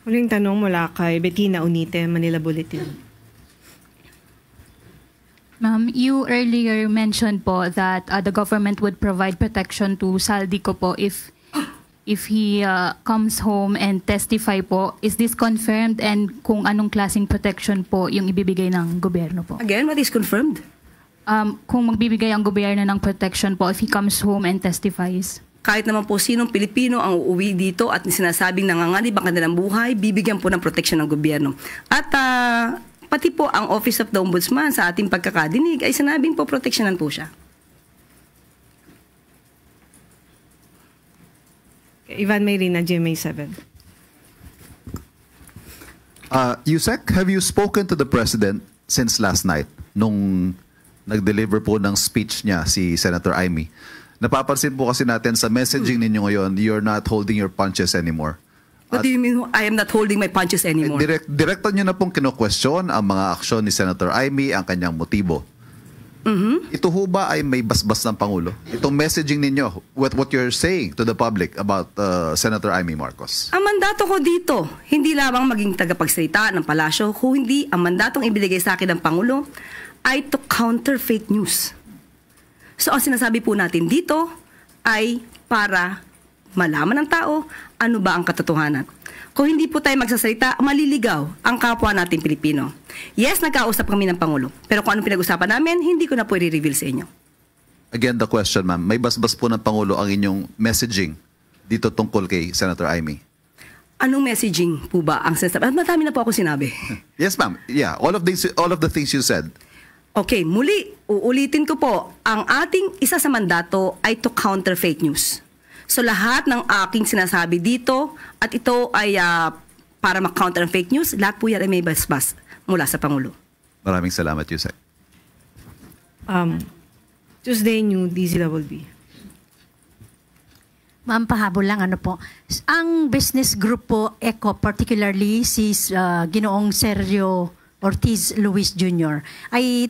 Huling tanong mula kay Bettina Unite, Manila Bulletin. Ma'am, you earlier mentioned po that the government would provide protection to Saldico po if he comes home and testify po. Is this confirmed, and kung anong klaseng protection po yung ibibigay ng gobyerno po? Again, what is confirmed? Kung magbibigay ang gobyerno ng protection po if he comes home and testifies. Kahit naman po sinong Pilipino ang uuwi dito at sinasabing nanganganib ang kanilang buhay, bibigyan po ng protection ng gobyerno. At pati po ang Office of the Ombudsman sa ating pagkakadinig ay sinabing po proteksyonan po siya. Ivan Mayrina, GMA 7. Yusek, have you spoken to the President since last night nung nag-deliver po ng speech niya si Senator Amy? Napapansin po kasi natin sa messaging ninyo ngayon, you're not holding your punches anymore. What do you mean I am not holding my punches anymore? Direkta nyo na pong kino-question ang mga aksyon ni Senator Amy, ang kanyang motibo. Ito ho ba ay may basbas ng Pangulo? Itong messaging ninyo, what you're saying to the public about Senator Amy Marcos? Ang mandato ko dito, hindi lamang maging tagapagsalita ng palasyo, kundi ang mandatong ibinigay sa akin ng Pangulo ay to counter fake news. So ang sinasabi po natin dito ay para malaman ng tao ano ba ang katotohanan. Kung hindi po tayo magsasalita, maliligaw ang kapwa natin Pilipino. Yes, nagkausap kami ng Pangulo. Pero kung anong pinag-usapan namin, hindi ko na po i-reveal sa inyo. Again, the question, ma'am. May basbas po ng Pangulo ang inyong messaging dito tungkol kay Senator Amy? Anong messaging po ba ang sinasabi? Madami na po ako sinabi. Yes, ma'am. Yeah, all of the things you said. Okay, muli, uulitin ko po, ang ating isa sa mandato ay to counter fake news. So lahat ng aking sinasabi dito, at ito ay para ma-counter ang fake news, lahat po yan ay may basbas mula sa Pangulo. Maraming salamat, Yusek. Tuesday New DZWB. Ma'am, pahabol lang ano po. Ang business group po, ECO, particularly si Ginoong Sergio Ortiz Luis Jr. ay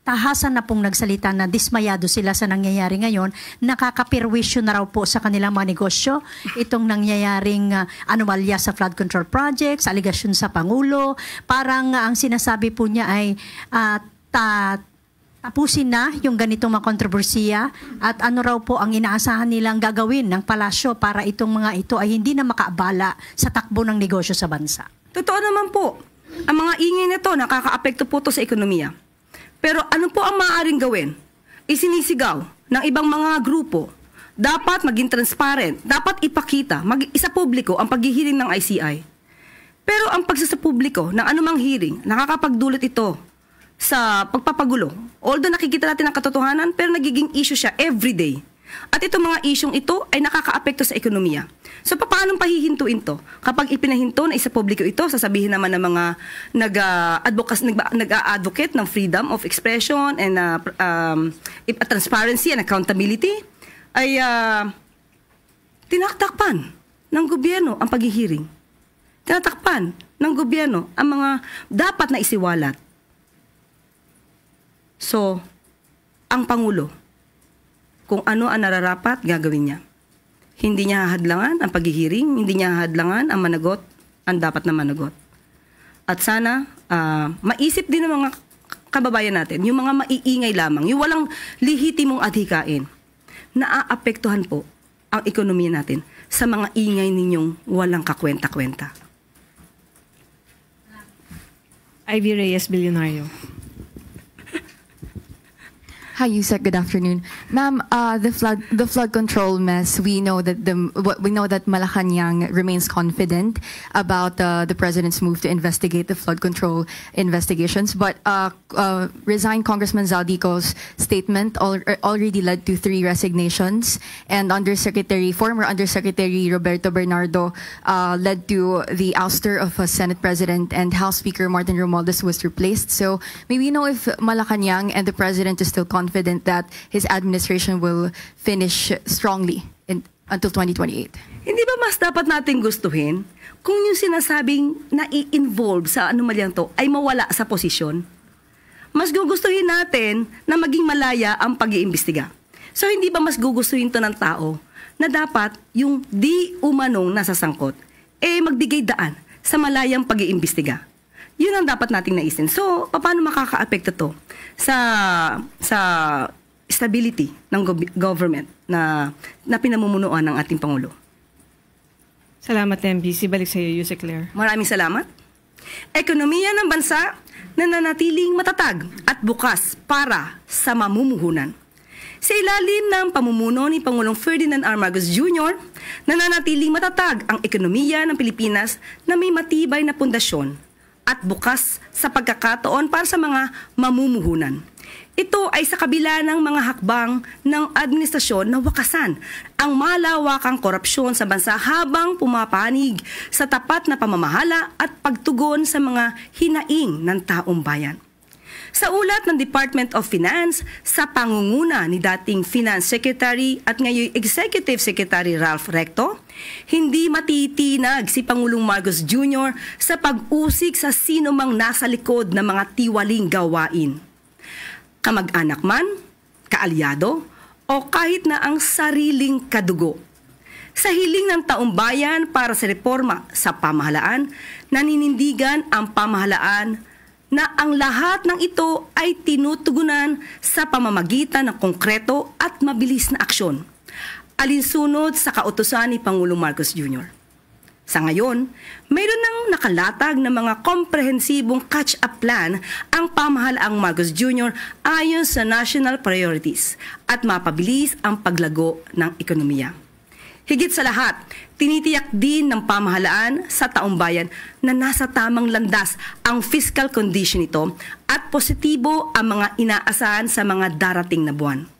tahasan na pong nagsalita na dismayado sila sa nangyayari ngayon. Nakakapirwisyo na raw po sa kanilang mga negosyo itong nangyayaring anomalya sa flood control projects, aligasyon sa Pangulo. Parang ang sinasabi po niya ay tapusin na yung ganitong mga kontrobersiya at ano raw po ang inaasahan nilang gagawin ng palasyo para itong mga ito ay hindi na makaabala sa takbo ng negosyo sa bansa. Totoo naman po. Ang mga ingay na to, nakaka-apekto po to sa ekonomiya. Pero ano po ang maaaring gawin? Isinisigaw ng ibang mga grupo. Dapat maging transparent. Dapat ipakita, isa publiko ang paghihiling ng ICI. Pero ang pagsasapubliko ng anumang hearing, nakakapagdulot ito sa pagpapagulo. Although nakikita natin ang katotohanan, pero nagiging issue siya everyday. At itong mga isyong ito ay nakaka-apekto sa ekonomiya. So paano pahihintuin to? Kapag ipinahinto na isa publiko ito, sasabihin naman ng mga nag-advocate ng freedom of expression and transparency and accountability, ay tinaktakpan ng gobyerno ang paghihiring. Tinatakpan ng gobyerno ang mga dapat na isiwalat. So, ang Pangulo, kung ano ang nararapat, gagawin niya. Hindi niya hahadlangan ang paghihiring, hindi niya hahadlangan ang managot, ang dapat na managot. At sana, maisip din ng mga kababayan natin, yung mga maiingay lamang, yung walang lihitimong adhikain, naaapektuhan po ang ekonomiya natin sa mga ingay ninyong walang kakwenta-kwenta. Ivy Reyes, Bilyonaryo. Hi, Yusek. Good afternoon, ma'am. The flood control mess. We know that Malacanang remains confident about the president's move to investigate the flood control investigations. But resigned Congressman Zaldico's statement already led to 3 resignations, and former Undersecretary Roberto Bernardo led to the ouster of Senate President, and House Speaker Martin Romualdez was replaced. So may we know if Malacanang and the president is still confident that his administration will finish strongly until 2028? Hindi ba mas dapat natin gustuhin kung yung sinasabing na-i-involve sa anomalyang to ay mawala sa posisyon? Mas gugustuhin natin na maging malaya ang pag-iimbestiga. So hindi ba mas gugustuhin to ng tao na dapat yung di umanong nasasangkot magbigay daan sa malayang pag-iimbestiga. Yun ang dapat nating naisin. So, paano makaka-apekto to sa stability ng government na pinamumunuan ng ating Pangulo? Salamat, MBC. Balik sa iyo, Yusek Claire. Maraming salamat. Ekonomiya ng bansa na nanatiling matatag at bukas para sa mamumuhunan. Sa ilalim ng pamumuno ni Pangulong Ferdinand R. Marcos Jr., nananatiling matatag ang ekonomiya ng Pilipinas na may matibay na pundasyon at bukas sa pagkakataon para sa mga mamumuhunan. Ito ay sa kabila ng mga hakbang ng administrasyon na wakasan ang malawakang korupsyon sa bansa habang pumapanig sa tapat na pamamahala at pagtugon sa mga hinaing ng taong bayan. Sa ulat ng Department of Finance sa pangunguna ni dating Finance Secretary at ngayon Executive Secretary Ralph Recto, hindi matitinag si Pangulong Marcos Jr. sa pag-usik sa sinumang nasa likod ng mga tiwaling gawain. Kamag-anak man, kaalyado, o kahit na ang sariling kadugo. Sa hiling ng taong bayan para sa reforma sa pamahalaan, naninindigan ang pamahalaan na ang lahat ng ito ay tinutugunan sa pamamagitan ng konkreto at mabilis na aksyon, alinsunod sa kautusan ni Pangulong Marcos Jr. Sa ngayon, mayroon nang nakalatag na mga komprehensibong catch-up plan ang pamahalaang Marcos Jr. ayon sa national priorities at mapabilis ang paglago ng ekonomiya. Higit sa lahat, tinitiyak din ng pamahalaan sa taong bayan na nasa tamang landas ang fiscal condition nito at positibo ang mga inaasahan sa mga darating na buwan.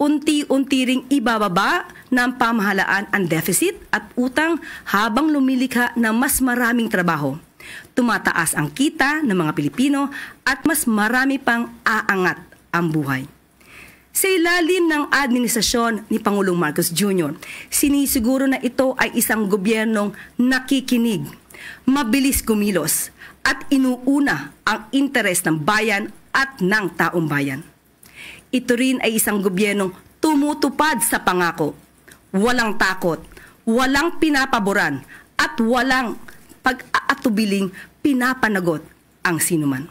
Unti-unti ring ibababa ng pamahalaan ang deficit at utang habang lumilikha ng mas maraming trabaho. Tumataas ang kita ng mga Pilipino at mas marami pang aangat ang buhay. Sa ilalim ng administrasyon ni Pangulong Marcos Jr., sinisiguro na ito ay isang gobyernong nakikinig, mabilis kumilos, at inuuna ang interes ng bayan at ng taong bayan. Ito rin ay isang gobyernong tumutupad sa pangako, walang takot, walang pinapaboran, at walang pag-aatubiling pinapanagot ang sinuman.